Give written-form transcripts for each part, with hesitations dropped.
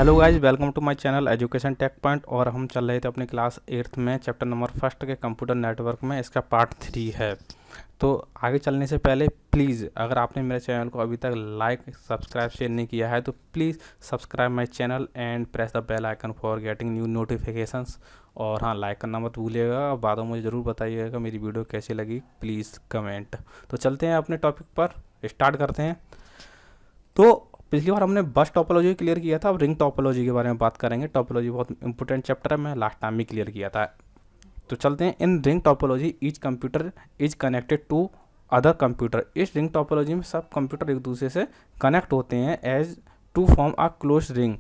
Hello guys, welcome to my channel education tech point. और हम चल रहे थे अपनी क्लास 8th में चैप्टर नंबर फर्स्ट के कंप्यूटर नेटवर्क में। इसका पार्ट 3 है। तो आगे चलने से पहले प्लीज़, अगर आपने मेरे चैनल को अभी तक लाइक सब्सक्राइब शेयर नहीं किया है तो please subscribe my channel and press the bell icon for getting new notifications. और हाँ, लाइक करना मत भूलिएगा। बाद में मुझे ज़रूर बताइएगा मेरी वीडियो कैसी लगी, प्लीज़ कमेंट। तो चलते हैं अपने टॉपिक पर, स्टार्ट करते हैं। तो पिछली बार हमने बस टोपोलॉजी क्लियर किया था, अब रिंग टोपोलॉजी के बारे में बात करेंगे। टोपोलॉजी बहुत इंपॉर्टेंट चैप्टर है, मैं लास्ट टाइम भी क्लियर किया था। तो चलते हैं। In ring topology each computer is connected to other computer. इस रिंग टोपोलॉजी में सब कंप्यूटर एक दूसरे से कनेक्ट होते हैं as to form a close ring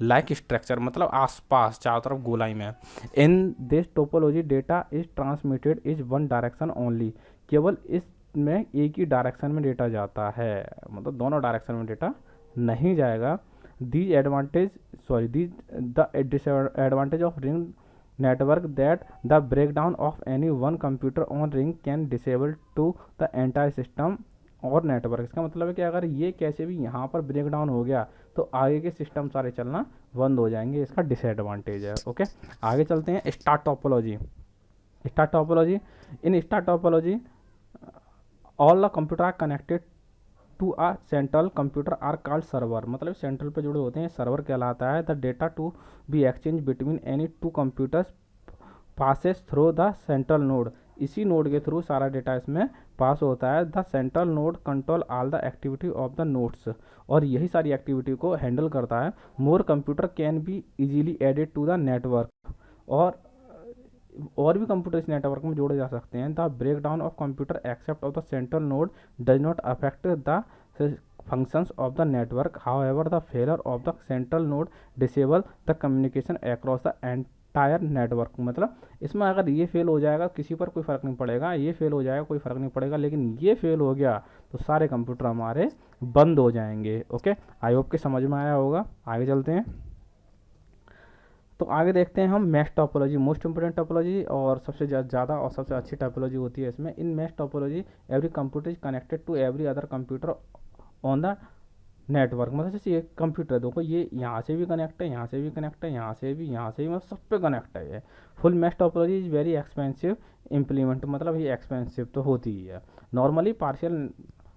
like structure, मतलब आसपास चारों तरफ गोलाई में। In this topology data is transmitted is one direction only. केवल इस में एक ही डायरेक्शन में डेटा जाता है, मतलब दोनों डायरेक्शन में डेटा नहीं जाएगा। These the disadvantage of ring network that the breakdown of any one computer on ring can disable to the entire system और नेटवर्क। इसका मतलब है कि अगर ये कैसे भी यहाँ पर ब्रेकडाउन हो गया तो आगे के सिस्टम सारे चलना बंद हो जाएंगे। इसका डिसएडवांटेज है। ओके, आगे चलते हैं। Star topology. In star topology all the computers are connected to a central computer are called server, मतलब सेंट्रल पे जुड़े होते हैं, सर्वर कहलाता है। The data to be exchange between any two computers passes through the central node. इसी node के through सारा डेटा इसमें पास होता है। The central node control all the activity of the nodes, और यही सारी एक्टिविटी को हैंडल करता है। More computer can be easily added to the network, और भी कंप्यूटर इस नेटवर्क में जोड़े जा सकते हैं। The breakdown of computer except of the central node does not affect the functions of the network. However, the failure of the central node disable the communication across the entire network। मतलब इसमें अगर ये fail हो जाएगा किसी पर कोई फ़र्क नहीं पड़ेगा, ये फेल हो जाएगा कोई फ़र्क नहीं पड़ेगा, लेकिन ये फेल हो गया तो सारे कंप्यूटर हमारे बंद हो जाएंगे। ओके, आई होप कि समझ में आया होगा। आगे चलते हैं। तो आगे देखते हैं हम mesh topology, most important topology और सबसे ज़्यादा और सबसे अच्छी टोपोलॉजी होती है इसमें। In mesh topology every computer is connected to every other computer on the network. मतलब जैसे एक कंप्यूटर देखो, ये यहाँ से भी कनेक्ट है, यहाँ से भी कनेक्ट है, यहाँ से भी, मतलब सब पे कनेक्ट है ये। Full mesh topology is very expensive implement, मतलब ये एक्सपेंसिव तो होती ही है। Normally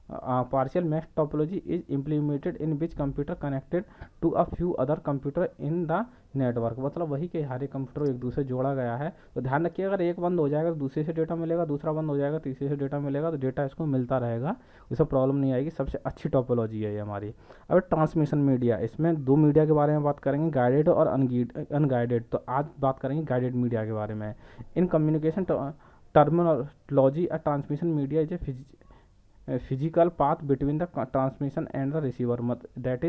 partial mesh topology is implemented in which computer connected to a few other computer in the network। मतलब वही के हर एक कंप्यूटर एक दूसरे जोड़ा गया है। तो ध्यान रखिए, अगर एक बंद हो जाएगा तो दूसरे से डेटा मिलेगा, दूसरा बंद हो जाएगा तीसरे से डेटा मिलेगा, तो डेटा इसको मिलता रहेगा, इससे प्रॉब्लम नहीं आएगी। सबसे अच्छी टोपोलॉजी है ये हमारी। अब ट्रांसमिशन मीडिया, इसमें दो मीडिया के बारे में बात करेंगे, गाइडेड और अनगाइडेड। तो आज बात करेंगे गाइडेड मीडिया के बारे में। In communication terminology a transmission media is a physical path between the transmission and the receiver, that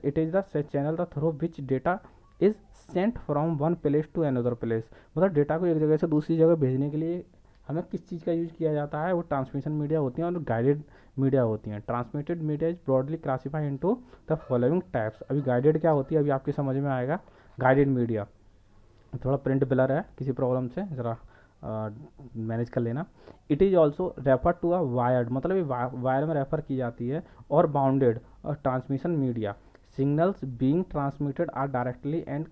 it is the channel the through which data is sent from one place to another place। मतलब data को एक जगह से दूसरी जगह भेजने के लिए हमें किस चीज़ का यूज किया जाता है, वो ट्रांसमिशन मीडिया होती हैं और गाइडेड मीडिया होती हैं। Transmitted media is broadly classify into the following types. अभी गाइडेड क्या होती है अभी आपके समझ में आएगा। गाइडेड मीडिया थोड़ा प्रिंट ब्लर है, किसी प्रॉब्लम से ज़रा मैनेज कर लेना। It is also refer to a wired, मतलब ये वायर में रेफर की जाती है। और bounded transmission media, signals being transmitted are directly and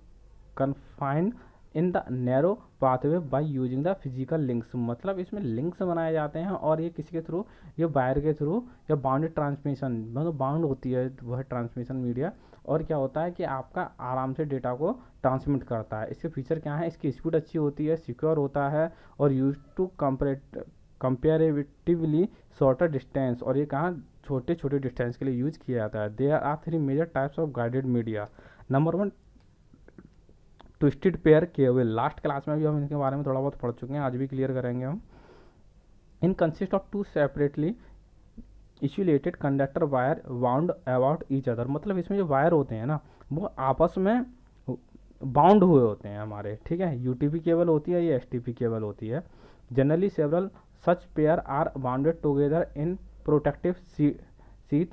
confined in the narrow pathway by using the physical links. मतलब इसमें लिंक्स बनाए जाते हैं और ये किसी के थ्रू, ये वायर के थ्रू, या बाउंडेड ट्रांसमिशन, मतलब बाउंड होती है वह ट्रांसमिशन मीडिया। और क्या होता है कि आपका आराम से डेटा को ट्रांसमिट करता है। इसके फीचर क्या है, इसकी स्पीड अच्छी होती है, सिक्योर होता है और use to comparatively shorter distance. और ये कहाँ छोटे छोटे डिस्टेंस के लिए यूज किया जाता है। There are 3 major types of guided media. Number 1, twisted pair cable. Last class में भी हम इनके बारे में थोड़ा बहुत पढ़ चुके हैं, आज भी क्लियर करेंगे हम। In consist of 2 separately insulated conductor wire bound about each other. मतलब इसमें जो वायर होते हैं ना वो आपस में बाउंड हुए होते हैं हमारे, ठीक है। यूटीपी केबल होती है, ये एसटीपी केबल होती है। Generally several such pair are bounded together in protective sheath.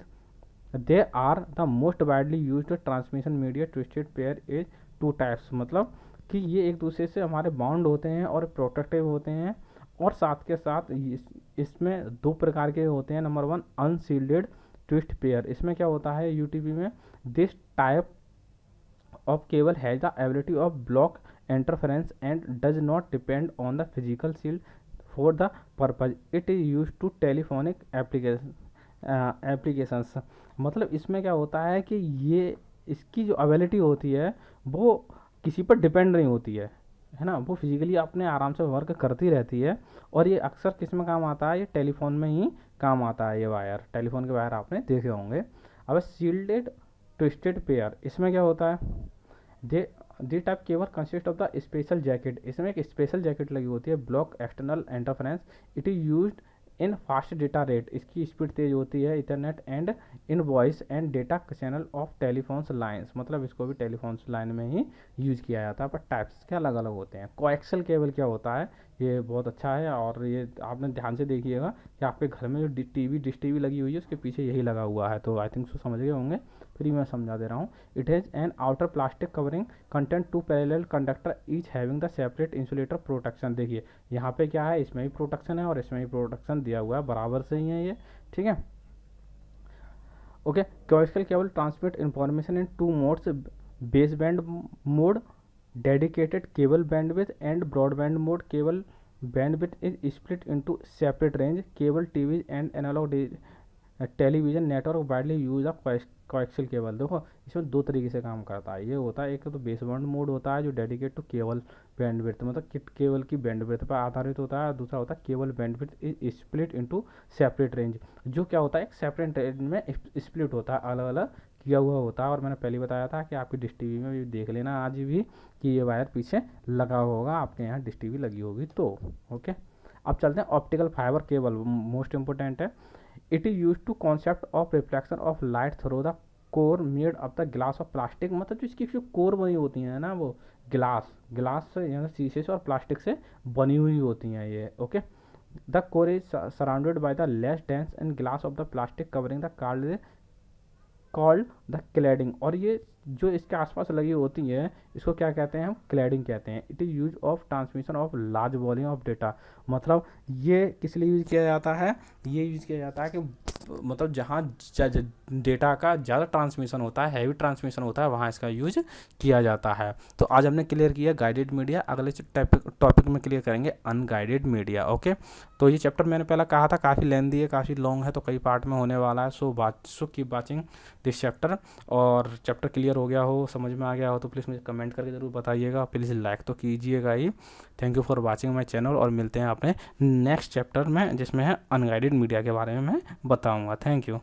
They are the most widely used transmission media. Twisted pair is 2 types, मतलब कि ये एक दूसरे से हमारे बाउंड होते हैं और प्रोटेक्टिव होते हैं। और साथ के साथ इसमें 2 प्रकार के होते हैं। Number 1, unshielded twist pair. इसमें क्या होता है यूटीपी में, this type of cable has the ability of block interference and does not depend on the physical shield for the purpose it is used to telephonic applications। मतलब इसमें क्या होता है कि ये इसकी जो एबिलिटी होती है वो किसी पर डिपेंड नहीं होती है ना, वो फिजिकली अपने आराम से वर्क करती रहती है। और ये अक्सर किस में काम आता है, ये टेलीफोन में ही काम आता है। ये वायर, टेलीफोन के वायर आपने देखे होंगे। अब शील्डेड ट्विस्टेड पेयर, इसमें क्या होता है, दे दी type cable consist of the special jacket, इसमें एक स्पेशल जैकेट लगी होती है, block external interference, it is used in fast data rate, इसकी स्पीड तेज होती है, ethernet and in voice and data channel of telephones lines, मतलब इसको भी टेलीफोन्स लाइन में ही यूज किया जाता है। पर टाइप्स क्या अलग अलग होते हैं। कोएक्सियल केबल क्या होता है, ये बहुत अच्छा है और ये आपने ध्यान से देखिएगा कि आपके घर में जो डिश टीवी लगी हुई है उसके पीछे यही लगा हुआ है, तो आई थिंक सो समझ गए होंगे, फिर मैं समझा दे रहा हूँ। It has an outer plastic covering content two parallel conductor each having the separate insulator protection. देखिए यहाँ पे क्या है, इसमें भी प्रोटेक्शन है और इसमें भी प्रोटेक्शन दिया हुआ है, बराबर से ही है ये, ठीक है। Okay, coaxial cable transmit information in two modes, base band mode, dedicated cable bandwidth and broadband mode. Cable bandwidth is split into separate range. Cable TV and analog television network widely use of coaxial cable. देखो इसमें दो तरीके से काम करता है, ये होता है एक तो बेस बैंड मोड होता है जो डेडिकेट टू केबल बैंडविड्थ, मतलब किट केबल की बैंडविड्थ पर आधारित होता है। दूसरा होता है cable bandwidth is split into separate range, जो क्या होता है एक सेपरेट रेंज में स्प्लिट होता है, अलग अलग किया हुआ होता है। और मैंने पहले बताया था कि आपकी डिश टीवी में भी देख लेना आज भी कि ये वायर पीछे लगा होगा, आपके यहाँ डिश टीवी लगी होगी तो। ओके, अब चलते हैं optical fibre cable, most important है। It is use to concept of reflection of light through the core made of the glass of plastic, मतलब जो इसकी जो कोर बनी होती है ना वो ग्लास से यानी शीशे से और प्लास्टिक से बनी हुई होती हैं ये। Okay, the core is surrounded by the less dense and glass of the plastic covering the called the cladding, और ये जो इसके आसपास लगी होती है इसको क्या कहते हैं, हम क्लैडिंग कहते हैं। It is use of transmission of large volume of data, मतलब ये किस लिए यूज किया जाता है, ये यूज किया जाता है कि मतलब जहाँ डेटा का ज़्यादा ट्रांसमिशन होता है, हैवी ट्रांसमिशन होता है, वहाँ इसका यूज किया जाता है। तो आज हमने क्लियर किया गाइडेड मीडिया, अगले टॉपिक में क्लियर करेंगे अनगाइडेड मीडिया। ओके, तो ये चैप्टर मैंने पहले कहा था काफ़ी लेंथी है, काफ़ी लॉन्ग है, तो कई पार्ट में होने वाला है। So keep watching this chapter. और चैप्टर क्लियर हो गया हो, समझ में आ गया हो तो प्लीज़ मुझे कमेंट करके ज़रूर बताइएगा, प्लीज़ लाइक तो कीजिएगा ही। Thank you for watching my channel, और मिलते हैं अपने नेक्स्ट चैप्टर में जिसमें है अनगाइडेड मीडिया के बारे में मैं बताऊंगा। Thank you.